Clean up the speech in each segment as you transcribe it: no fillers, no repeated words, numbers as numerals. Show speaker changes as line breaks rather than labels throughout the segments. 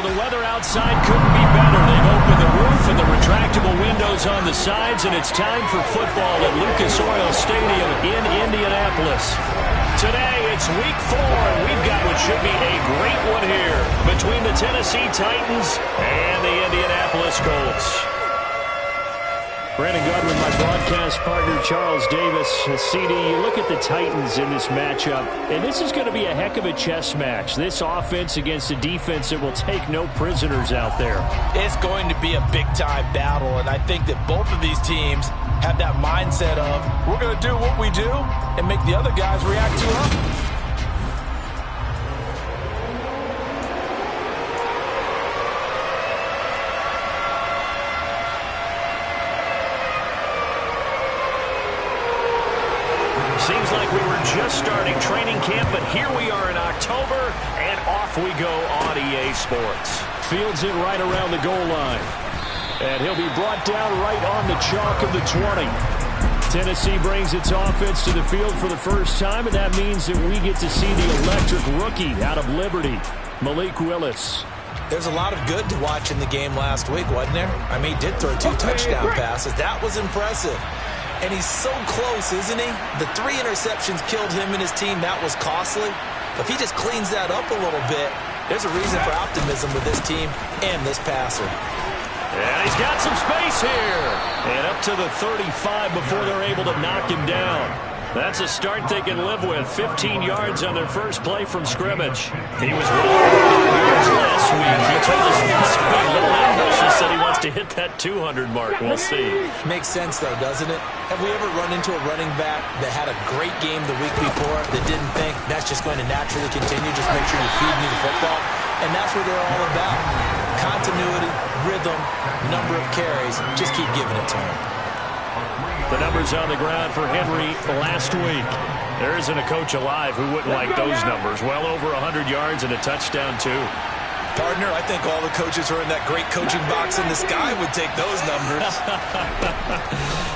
So the weather outside couldn't be better. They've opened the roof and the retractable windows on the sides, and it's time for football at Lucas Oil Stadium in Indianapolis. Today, it's Week 4, and we've got what should be a great one here between the Tennessee Titans and the Indianapolis Colts. Brandon Gunn with my broadcast partner, Charles Davis. CD, you look at the Titans in this matchup, and this is going to be a heck of a chess match. This offense against a defense that will take no prisoners out there.
It's going to be a big-time battle, and I think that both of these teams have that mindset of, we're going to do what we do and make the other guys react to us.
Seems like we were just starting training camp, but here we are in October, and off we go on EA Sports. Fields it right around the goal line. And he'll be brought down right on the chalk of the 20. Tennessee brings its offense to the field for the first time, and that means that we get to see the electric rookie out of Liberty, Malik Willis.
There's a lot of good to watch in the game last week, wasn't there? I mean, he did throw 2 touchdown passes. That was impressive. And he's so close, isn't he? The 3 interceptions killed him and his team. That was costly. If he just cleans that up a little bit, there's a reason for optimism with this team and this passer.
And he's got some space here. And up to the 35 before they're able to knock him down. That's a start they can live with. 15 yards on their first play from scrimmage. He was yards last week. He told us last week, little ambitious, said he wants to hit that 200 mark. We'll see.
Makes sense, though, doesn't it? Have we ever run into a running back that had a great game the week before that didn't think that's just going to naturally continue? Just make sure you feed me the football. And that's what they're all about. Continuity, rhythm, number of carries. Just keep giving it to him.
The numbers on the ground for Henry last week. There isn't a coach alive who wouldn't like those numbers. Well over 100 yards and a touchdown, too.
Partner, I think all the coaches who are in that great coaching box in the sky would take those numbers.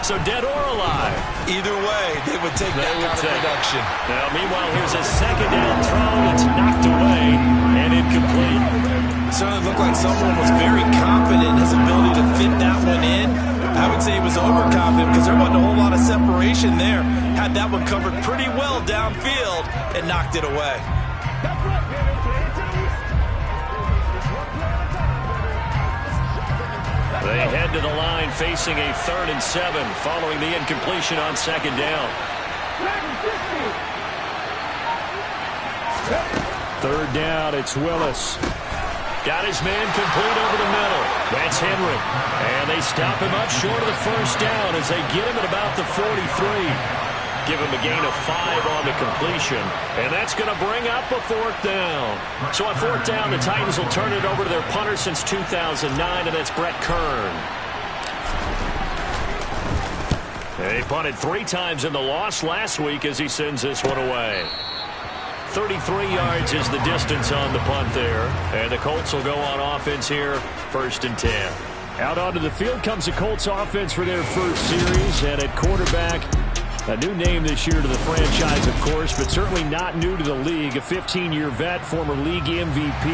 So dead or alive?
Either way, they would take that kind of production.
Now, meanwhile, here's a second down throw. It's knocked away and incomplete.
Certainly looked like someone was very confident in his ability to fit that one in. I would say he was overconfident because there wasn't a whole lot of separation there. Had that one covered pretty well downfield and knocked it away.
They head to the line facing a 3rd and 7 following the incompletion on second down. 3rd down, it's Willis. Got his man complete over the middle. That's Henry. And they stop him up short of the first down as they get him at about the 43. Give him a gain of 5 on the completion. And that's going to bring up a 4th down. So on 4th down, the Titans will turn it over to their punter since 2009, and that's Brett Kern. They punted 3 times in the loss last week as he sends this one away. 33 yards is the distance on the punt there. And the Colts will go on offense here, 1st and 10. Out onto the field comes the Colts offense for their first series. And at quarterback, a new name this year to the franchise, of course, but certainly not new to the league. A 15-year vet, former league MVP,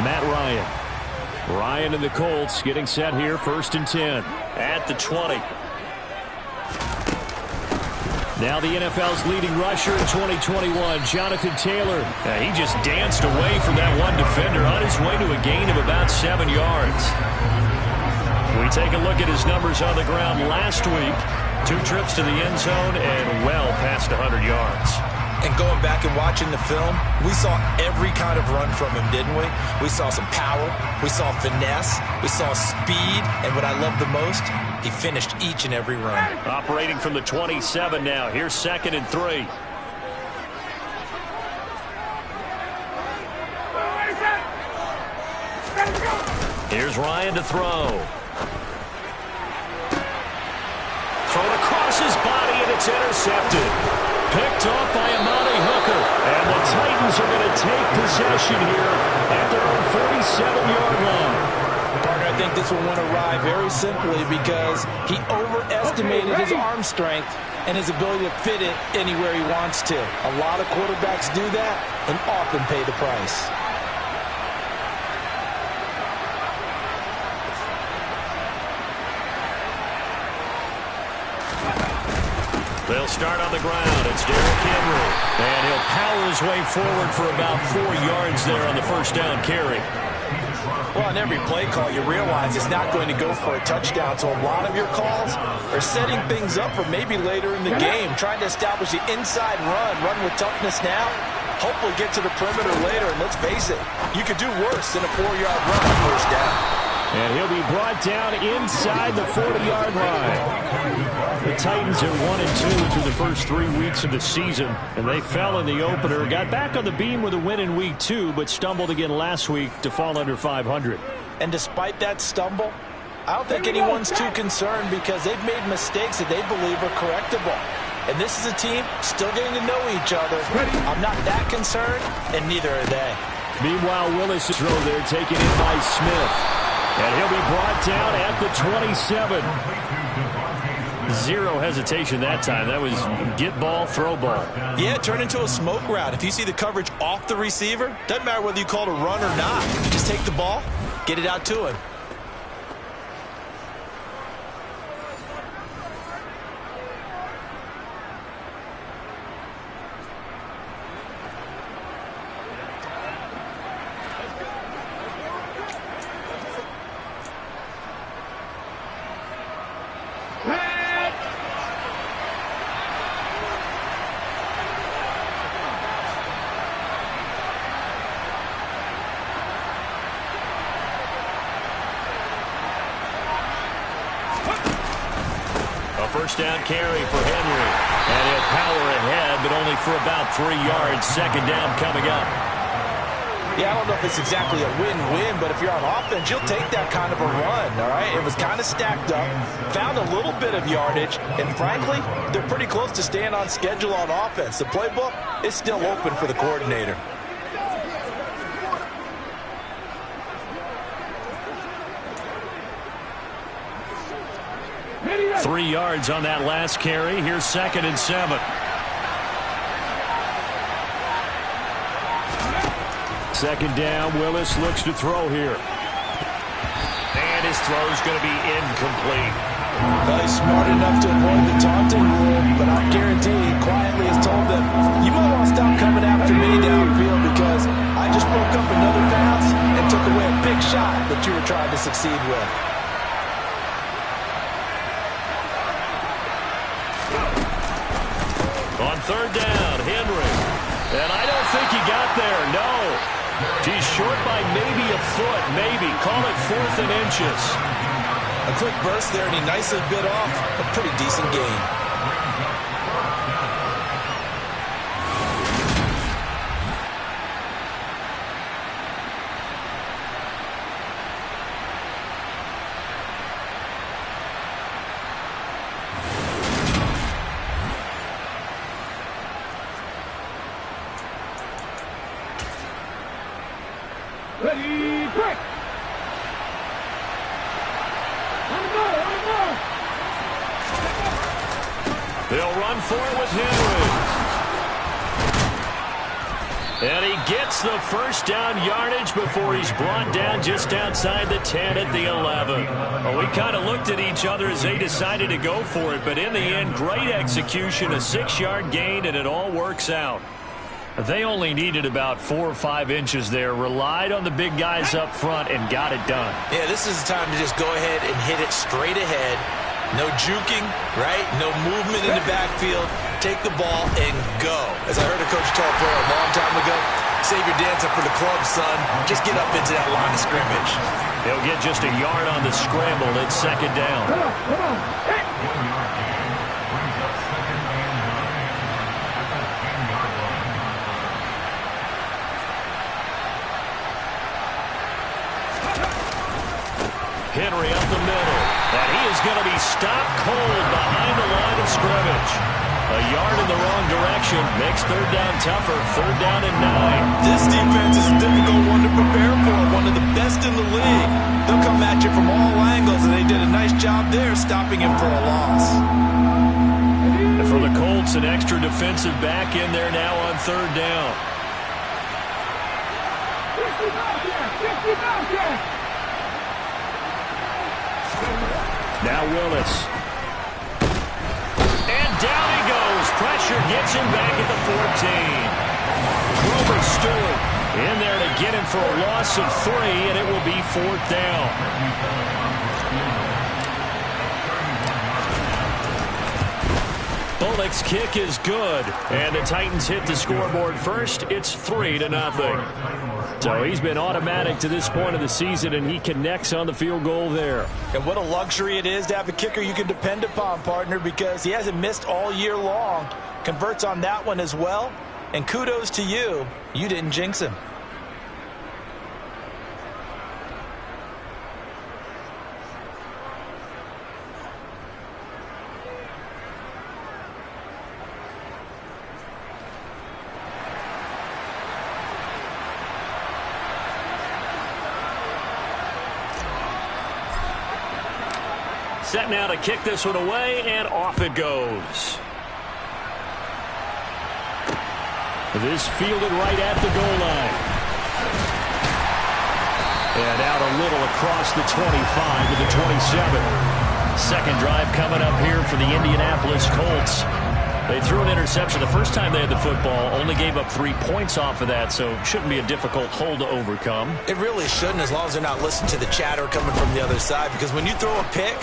Matt Ryan. Ryan and the Colts getting set here, 1st and 10. At the 20. Now the NFL's leading rusher in 2021, Jonathan Taylor. He just danced away from that one defender on his way to a gain of about 7 yards. We take a look at his numbers on the ground last week. 2 trips to the end zone and well past 100 yards.
And going back and watching the film, we saw every kind of run from him, didn't we? We saw some power, we saw finesse, we saw speed, and what I love the most, he finished each and every run.
Operating from the 27 now. Here's 2nd and 3. Here's Ryan to throw. Thrown across his body, and it's intercepted. Picked off by Amani Hooker. And the Titans are going to take possession here at their own 47-yard line.
Partner, I think this will win a ride very simply because he overestimated his arm strength and his ability to fit it anywhere he wants to. A lot of quarterbacks do that and often pay the price.
They'll start on the ground. It's Derrick Henry. And he'll power his way forward for about 4 yards there on the first down carry.
Well, on every play call, you realize it's not going to go for a touchdown. So a lot of your calls are setting things up for maybe later in the game, trying to establish the inside run with toughness now, hopefully get to the perimeter later. And let's face it, you could do worse than a 4-yard run on first down.
And he'll be brought down inside the 40-yard line. The Titans are 1-2 through the first 3 weeks of the season, and they fell in the opener. Got back on the beam with a win in week 2, but stumbled again last week to fall under 500.
And despite that stumble, I don't think anyone's too concerned because they've made mistakes that they believe are correctable. And this is a team still getting to know each other. I'm not that concerned, and neither are they.
Meanwhile, Willis is throw there, taken in by Smith. And he'll be brought down at the 27. Zero hesitation that time. That was get ball, throw ball.
Yeah, turn into a smoke route. If you see the coverage off the receiver, doesn't matter whether you call it a run or not. Just take the ball, get it out to him.
First down carry for Henry. And he'll power ahead, but only for about 3 yards. Second down coming up.
Yeah, I don't know if it's exactly a win-win, but if you're on offense, you'll take that kind of a run, all right? It was kind of stacked up, found a little bit of yardage, and frankly, they're pretty close to staying on schedule on offense. The playbook is still open for the coordinator.
3 yards on that last carry. Here's 2nd and 7. Second down. Willis looks to throw here. And his throw's going to be incomplete.
Well, he's smart enough to avoid the taunting rule, but I guarantee he quietly has told them, you might want to stop coming after me downfield because I just broke up another pass and took away a big shot that you were trying to succeed with.
On third down, Henry. And I don't think he got there, no. He's short by maybe a foot, maybe. Call it 4th and inches.
A quick burst there, and he nicely bit off a pretty decent gain.
Ready, break!
They'll run for it with Henry. And he gets the first down yardage before he's brought down just outside the 10 at the 11. Well, we kind of looked at each other as they decided to go for it, but in the end, great execution, a 6-yard gain, and it all works out. They only needed about 4 or 5 inches there, relied on the big guys up front, and got it done.
Yeah, this is the time to just go ahead and hit it straight ahead. No juking, right? No movement in the backfield. Take the ball and go. As I heard a coach tell a player a long time ago, save your dancing for the club, son. Just get up into that line of scrimmage.
They'll get just a yard on the scramble. It's 2nd down.
Come on. Hey.
Henry up the middle. And he is going to be stopped cold behind the line of scrimmage. A yard in the wrong direction makes 3rd down tougher. 3rd down and 9.
This defense is a difficult one to prepare for. One of the best in the league. They'll come at you from all angles, and they did a nice job there stopping him for a loss.
And for the Colts, an extra defensive back in there now on 3rd down.
50
Now Willis. And down he goes. pressure gets him back at the 14. Grover Stewart in there to get him for a loss of 3, and it will be 4th down. Bullock's kick is good, and the Titans hit the scoreboard first. It's 3-0. So he's been automatic to this point of the season, and he connects on the field goal there.
And what a luxury it is to have a kicker you can depend upon, partner, because he hasn't missed all year long. Converts on that one as well, and kudos to you. You didn't jinx him.
Set now to kick this one away, and off it goes. This fielded right at the goal line. And out a little across the 25 to the 27. Second drive coming up here for the Indianapolis Colts. They threw an interception the first time they had the football, only gave up 3 points off of that, so shouldn't be a difficult hole to overcome. It really shouldn't, as long as they're not listening to the chatter coming from the other side, because when you throw a pick,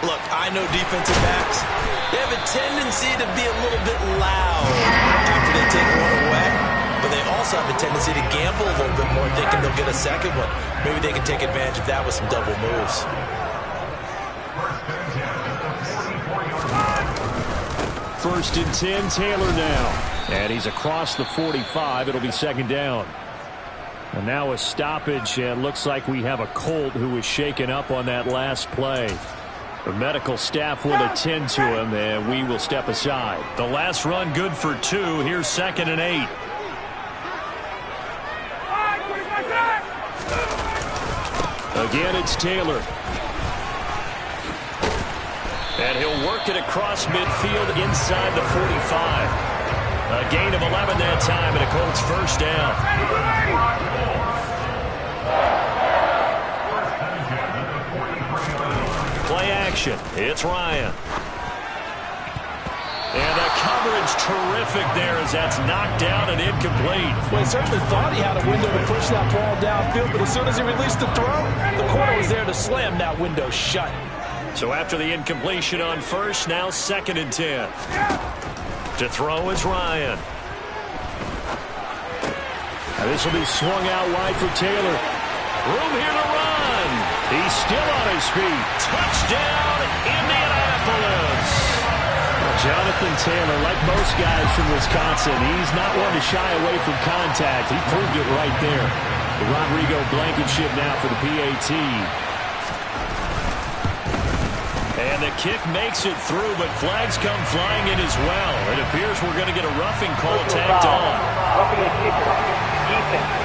look, I know defensive backs, they have a tendency to be a little bit loud after they take one away, but they also have a tendency to gamble a little bit more, thinking they'll get a second one. Maybe they can take advantage of that with some double moves. First and 10, Taylor now. And he's across the 45. It'll be second down. And now a stoppage, and looks like we have a Colt who was shaken up on that last play. The medical staff will attend to him, and we will step aside. The last run good for 2. Here's 2nd and 8. Again, it's Taylor. And he'll work it across midfield inside the 45. A gain of 11 that time, and a Colts first down. Play action. It's Ryan. And the coverage terrific there as that's knocked down and incomplete.
Well, he certainly thought he had a window to push that ball downfield, but as soon as he released the throw, the corner was there to slam that window shut.
So after the incompletion on first, now 2nd and 10. To throw is Ryan. Now this will be swung out wide for Taylor. Room here to run. He's still on his feet. Touchdown, Indianapolis. Well, Jonathan Taylor, like most guys from Wisconsin, he's not one to shy away from contact. He proved it right there. The Rodrigo Blankenship now for the PAT. And the kick makes it through, but flags come flying in as well. It appears we're going to get a roughing call tacked on.
Roughing the kicker. Defense.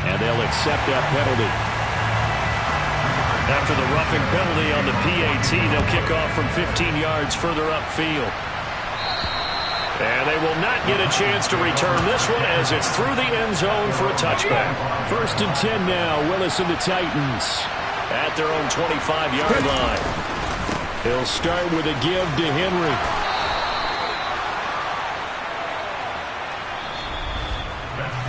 And they'll accept that penalty. After the roughing penalty on the PAT, they'll kick off from 15 yards further upfield. And they will not get a chance to return this one as it's through the end zone for a touchback. First and 10 now, Willis and the Titans at their own 25-yard line. He'll start with a give to Henry.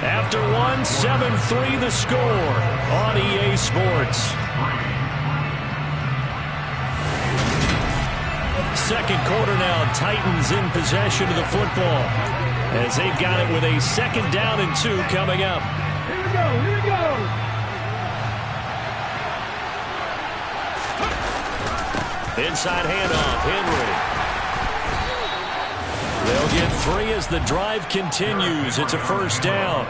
After one, 7-3 the score on EA Sports. Second quarter now, Titans in possession of the football as they've got it with a 2nd down and 2 coming up.
Here we go, here we go.
Inside handoff, Henry. They'll get 3 as the drive continues. It's a first down.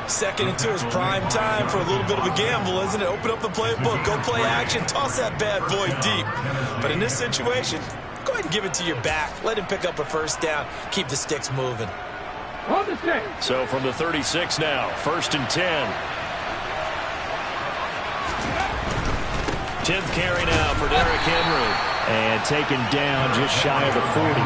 2nd and 2 is prime time for a little bit of a gamble, isn't it? Open up the playbook, go play action, toss that bad boy deep. But in this situation, go ahead and give it to your back. Let him pick up a first down. Keep the sticks moving.
On the stick.
So from the 36 now, 1st and 10. 10th carry now for Derrick Henry. And taken down just shy of the 40.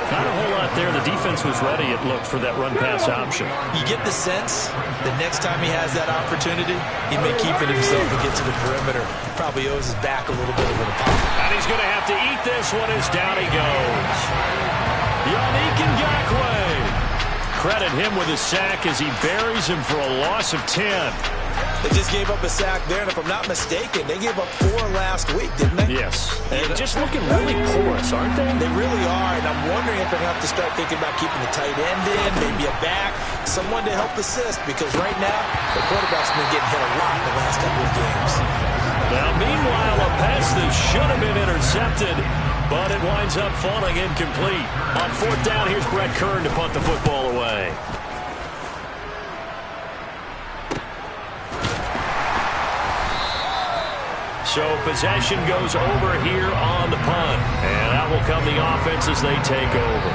Not a whole lot there. The defense was ready, it looked, for that run-pass option.
You get the sense that next time he has that opportunity, he may keep it himself and get to the perimeter. Probably owes his back a little bit of an apology.
And he's going to have to eat this one as down he goes. Yannick Ngakoue. Credit him with a sack as he buries him for a loss of 10.
They just gave up a sack there, and if I'm not mistaken, they gave up 4 last week, didn't they?
Yes. And just looking really porous, aren't they?
They really are, and I'm wondering if they're going to have to start thinking about keeping the tight end in, maybe a back, someone to help assist, because right now, the quarterback's been getting hit a lot in the last couple of games.
Now, meanwhile, a pass that should have been intercepted, but it winds up falling incomplete. On 4th down, here's Brett Kern to punt the football away. So possession goes over here on the punt. And that will come the offense as they take over.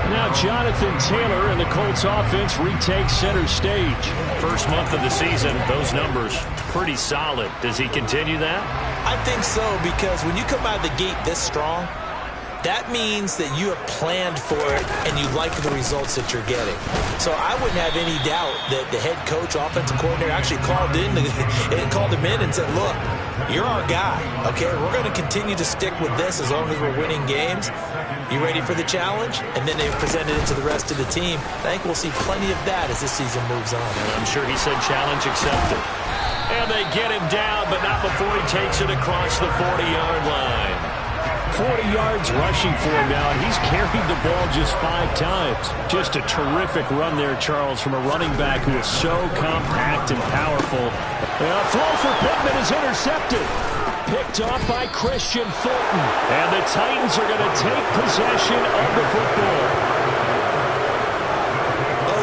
Now Jonathan Taylor and the Colts offense retake center stage. First month of the season, those numbers pretty solid. Does he continue that?
I think so, because when you come out of the gate this strong, that means that you have planned for it and you like the results that you're getting. So I wouldn't have any doubt that the head coach, offensive coordinator, actually called him in and said, look, you're our guy, okay? We're going to continue to stick with this as long as we're winning games. You ready for the challenge? And then they presented it to the rest of the team. I think we'll see plenty of that as this season moves on.
And I'm sure he said challenge accepted. And they get him down, but not before he takes it across the 40-yard line. 40 yards rushing for him now, and he's carried the ball just 5 times. Just a terrific run there, Charles, from a running back who is so compact and powerful. A throw for Pittman is intercepted. Picked off by Christian Fulton. And the Titans are going to take possession of the football.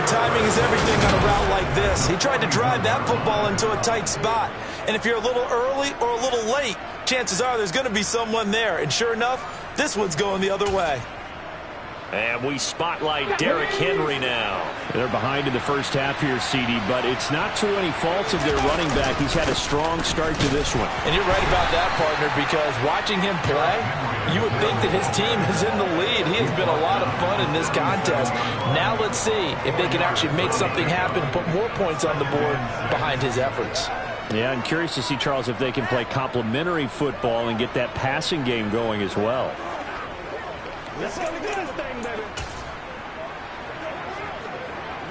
Timing is everything on a route like this. He tried to drive that football into a tight spot. And if you're a little early or a little late, chances are there's going to be someone there. And sure enough, this one's going the other way.
And we spotlight Derrick Henry now. They're behind in the first half here, CD, but it's not to any fault of their running back. He's had a strong start to this one.
And you're right about that, partner, because watching him play, you would think that his team is in the lead. He has been a lot of fun in this contest. Now let's see if they can actually make something happen, put more points on the board behind his efforts.
Yeah, I'm curious to see, Charles, if they can play complementary football and get that passing game going as well.
Let's go do this thing, baby.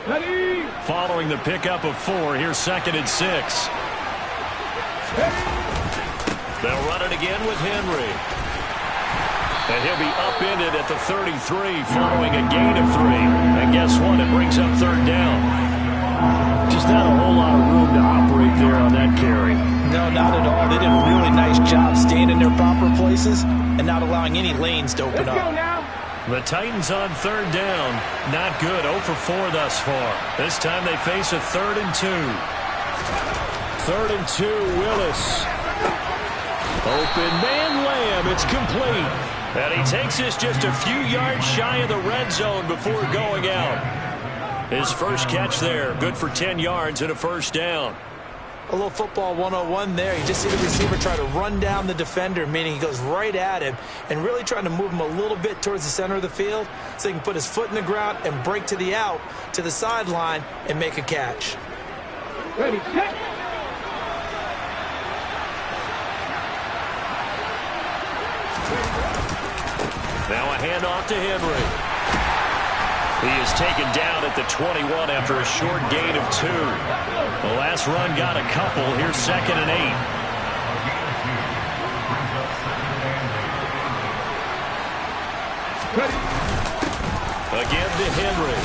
Ready. Following the pickup of 4, here's 2nd and 6. They'll run it again with Henry. And he'll be upended at the 33 following a gain of 3. And guess what? It brings up 3rd down. Just not a whole lot of room to operate there on that carry.
No, not at all. They did a really nice job staying in their proper places and not allowing any lanes to open up.
The Titans on 3rd down. Not good. 0 for 4 thus far. This time they face a 3rd and 2. 3rd and 2, Willis. Open man, Lamb. It's complete. And he takes this just a few yards shy of the red zone before going out. His first catch there. Good for 10 yards and a 1st down.
A little football 101 there. You just see the receiver try to run down the defender, meaning he goes right at him and really trying to move him a little bit towards the center of the field so he can put his foot in the ground and break to the out, to the sideline, and make a catch.
Ready, set.
Now a handoff to Henry. He is taken down at the 21 after a short gain of 2. The last run got a couple. Here's 2nd and 8. Again to Henry.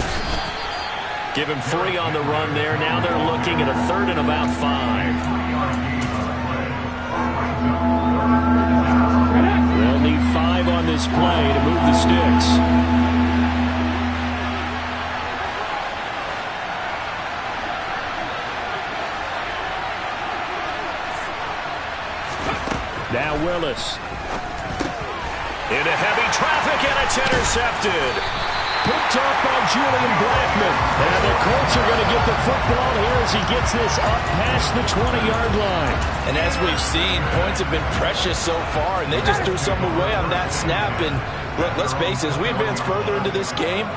Give him 3 on the run there. Now they're looking at a 3rd and about 5. They'll need 5 on this play to move the sticks. Now Willis. Into heavy traffic, and it's intercepted. Picked off by Julian Blackman. And the Colts are going to get the football here as he gets this up past the 20-yard line.
And as we've seen, points have been precious so far, and they just threw some away on that snap. And Look, let's face it, as we advance further into this game,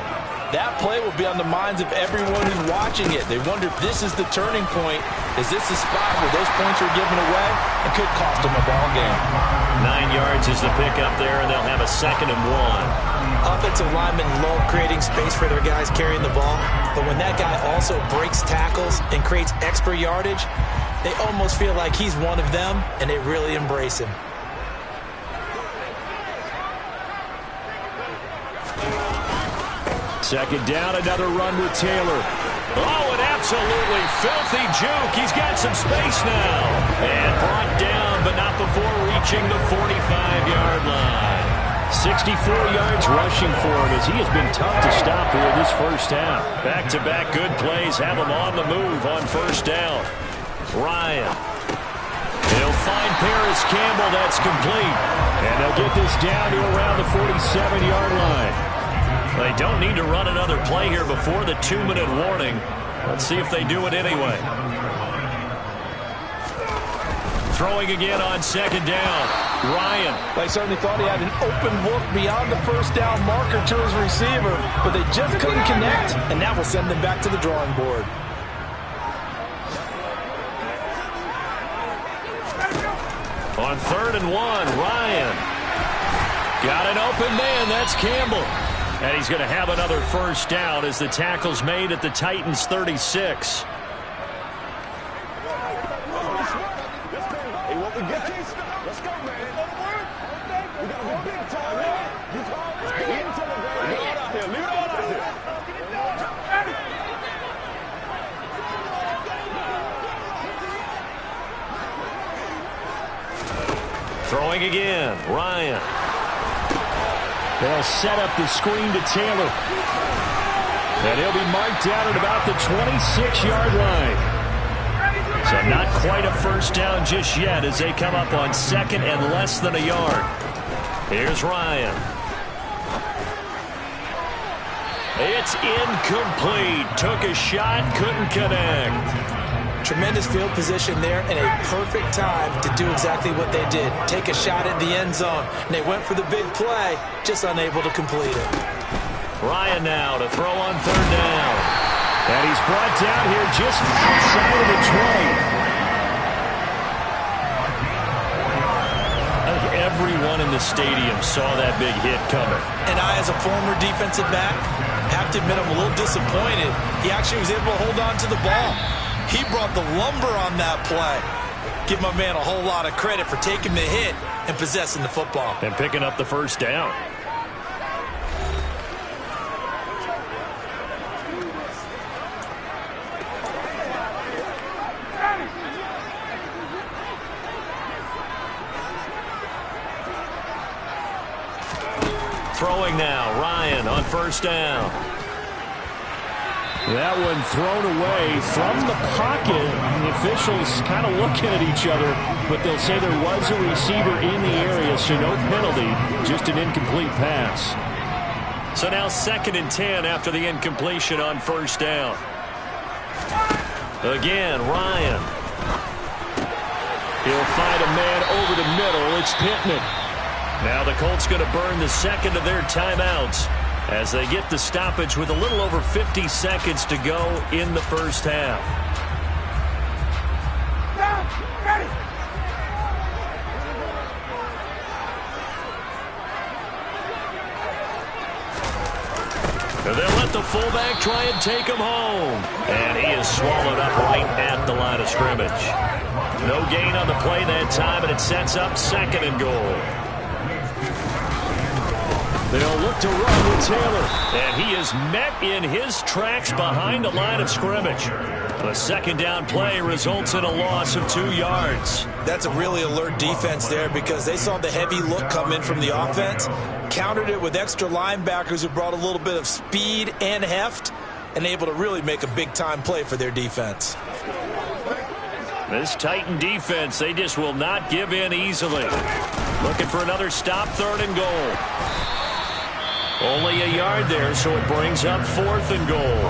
that play will be on the minds of everyone who's watching it. They wonder if this is the turning point. Is this the spot where those points are given away? It could cost them a ball game.
9 yards is the pickup there, and they'll have a 2nd and 1.
Offensive linemen love creating space for their guys carrying the ball, but when that guy also breaks tackles and creates extra yardage, they almost feel like he's one of them, and they really embrace him.
Second down, another run with Taylor. Oh, an absolutely filthy juke. He's got some space now. And brought down, but not before reaching the 45-yard line. 64 yards rushing for him as he has been tough to stop here this first half. Back-to-back good plays have him on the move on first down. Ryan. He'll find Paris Campbell. That's complete. And they'll get this down to around the 47-yard line. They don't need to run another play here before the 2-minute warning. Let's see if they do it anyway. Throwing again on second down. Ryan.
They certainly thought he had an open look beyond the first down marker to his receiver, but they just couldn't connect, and that will send them back to the drawing board.
On 3rd and 1, Ryan. Got an open man. That's Campbell. And he's going to have another first down as the tackle's made at the Titans' 36. Throwing again, Ryan. They'll set up the screen to Taylor. And he'll be marked down at about the 26-yard line. So not quite a first down just yet as they come up on 2nd and less than a yard. Here's Ryan. It's incomplete. Took a shot, couldn't connect.
Tremendous field position there and a perfect time to do exactly what they did. Take a shot at the end zone. And they went for the big play, just unable to complete it.
Ryan now to throw on 3rd down. And he's brought down here just outside of the 20. I think everyone in the stadium saw that big hit coming.
And I, as a former defensive back, have to admit I'm a little disappointed. He actually was able to hold on to the ball. He brought the lumber on that play. Give my man a whole lot of credit for taking the hit and possessing the football.
And picking up the first down. Throwing now, Ryan on first down. That one thrown away from the pocket. The officials kind of looking at each other, but they'll say there was a receiver in the area, so no penalty, just an incomplete pass. So now 2nd and 10 after the incompletion on first down. Again, Ryan. He'll find a man over the middle. It's Pittman. Now the Colts going to burn the 2nd of their timeouts as they get the stoppage with a little over 50 seconds to go in the first half. And they'll let the fullback try and take him home. And he is swallowed up right at the line of scrimmage. No gain on the play that time, and it sets up 2nd and goal. They'll look to run with Taylor. And he is met in his tracks behind the line of scrimmage. The 2nd down play results in a loss of 2 yards.
That's a really alert defense there because they saw the heavy look come in from the offense, countered it with extra linebackers who brought a little bit of speed and heft, and able to really make a big-time play for their defense.
This Titan defense, they just will not give in easily. Looking for another stop, 3rd and goal. Only a yard there, so it brings up 4th and goal.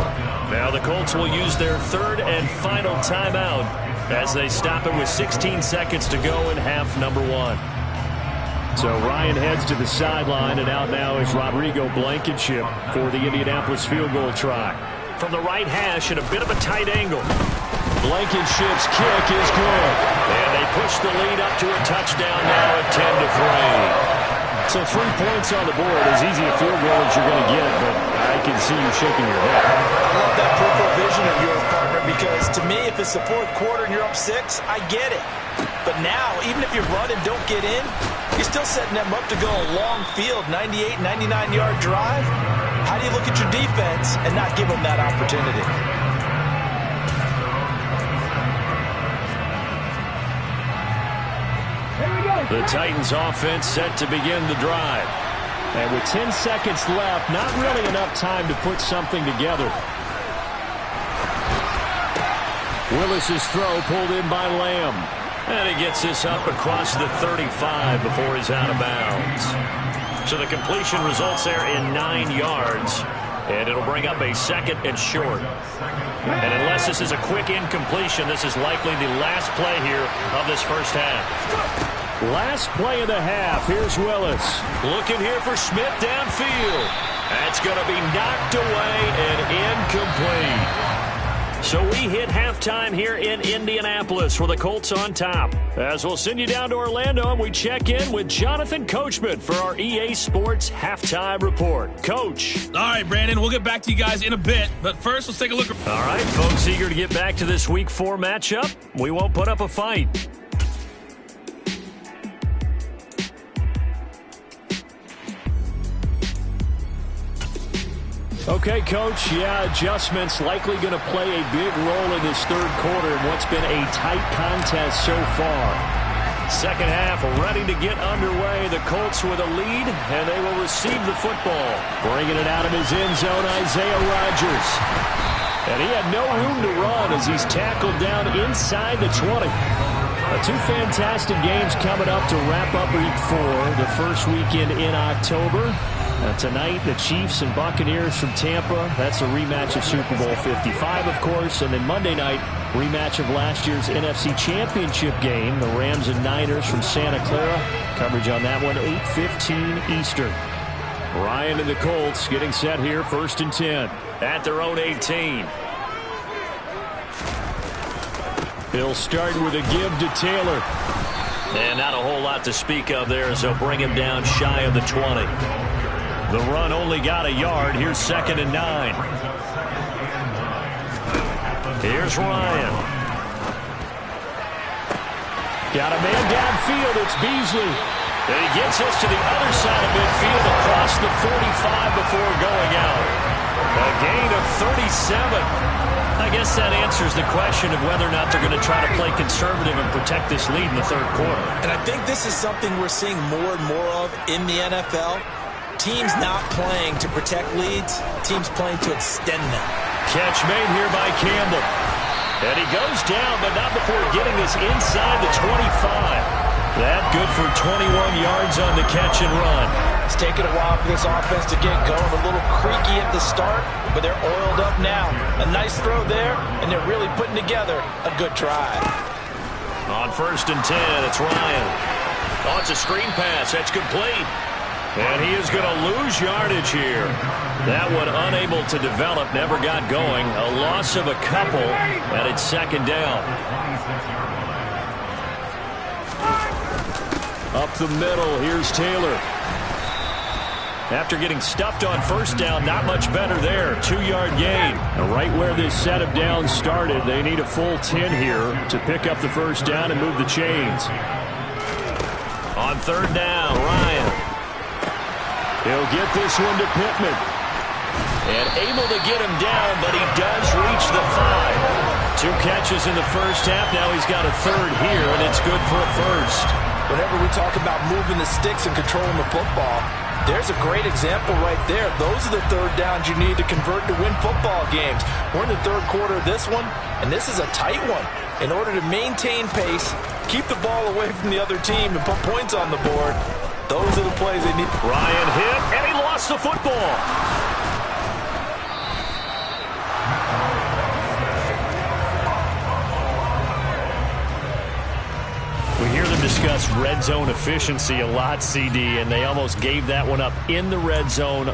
Now the Colts will use their 3rd and final timeout as they stop it with 16 seconds to go in half number 1. So Ryan heads to the sideline, and out now is Rodrigo Blankenship for the Indianapolis field goal try. From the right hash at a bit of a tight angle. Blankenship's kick is good. And they push the lead up to a touchdown now at 10-3. So 3 points on the board, as easy a field goal as you're going to get, but I can see you shaking your head.
I love that peripheral vision of yours, partner, because to me, if it's the fourth quarter and you're up 6, I get it. But now, even if you run and don't get in, you're still setting them up to go a long field, 98, 99-yard drive. How do you look at your defense and not give them that opportunity?
The Titans offense set to begin the drive. And with 10 seconds left, not really enough time to put something together. Willis's throw pulled in by Lamb. And he gets this up across the 35 before he's out of bounds. So the completion results there in 9 yards. And it'll bring up a 2nd and short. And unless this is a quick incompletion, this is likely the last play here of this first half. Last play of the half. Here's Willis. Looking here for Smith downfield. That's going to be knocked away and incomplete. So we hit halftime here in Indianapolis with the Colts on top. As we'll send you down to Orlando, and we check in with Jonathan Coachman for our EA Sports Halftime Report. Coach.
All right, Brandon, we'll get back to you guys in a bit. But first, let's take a look.
All right, folks, eager to get back to this Week 4 matchup. We won't put up a fight. Okay, Coach, adjustments likely going to play a big role in this third quarter in what's been a tight contest so far. Second half ready to get underway. The Colts with a lead, and they will receive the football. Bringing it out of his end zone, Isaiah Rodgers. And he had no room to run as he's tackled down inside the 20. 2 fantastic games coming up to wrap up Week 4, the first weekend in October. Tonight, the Chiefs and Buccaneers from Tampa. That's a rematch of Super Bowl 55, of course. And then Monday night, rematch of last year's NFC Championship game, the Rams and Niners from Santa Clara. Coverage on that one, 8:15 Eastern. Ryan and the Colts getting set here, 1st and 10 at their own 18. He'll start with a give to Taylor. And not a whole lot to speak of there as they'll bring him down shy of the 20. The run only got a yard. Here's 2nd and 9. Here's Ryan. Got a man downfield. It's Beasley. And he gets us to the other side of midfield across the 45 before going out. A gain of 37. I guess that answers the question of whether or not they're going to try to play conservative and protect this lead in the third quarter.
And I think this is something we're seeing more and more of in the NFL. Teams not playing to protect leads, teams playing to extend them.
Catch made here by Campbell. And he goes down, but not before getting this inside the 25. That good for 21 yards on the catch and run.
It's taken a while for this offense to get going. A little creaky at the start, but they're oiled up now. A nice throw there, and they're really putting together a good drive.
On 1st and 10, it's Ryan. Oh, it's a screen pass. That's complete. And he is going to lose yardage here. That one unable to develop, never got going. A loss of a couple, and it's 2nd down. Up the middle, here's Taylor. After getting stuffed on 1st down, not much better there. 2-yard gain. Right where this set of downs started, they need a full 10 here to pick up the 1st down and move the chains. On 3rd down, Ryan. He'll get this one to Pittman. And able to get him down, but he does reach the 5. 2 catches in the first half. Now he's got a 3rd here, and it's good for a 1st.
Whenever we talk about moving the sticks and controlling the football, there's a great example right there. Those are the 3rd downs you need to convert to win football games. We're in the 3rd quarter of this one, and this is a tight one. In order to maintain pace, keep the ball away from the other team, and put points on the board, those are the plays they need.
Ryan hit, and he lost the football. We hear them discuss red zone efficiency a lot, CD, and they almost gave that one up in the red zone.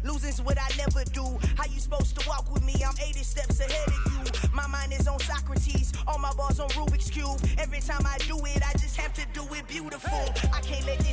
Losing's what I never do. How you supposed to walk with me? I'm 80 steps ahead of you. My mind is on Socrates, all my balls on Rubik's Cube. Every time I do it, I just have to do it beautiful. I can't let this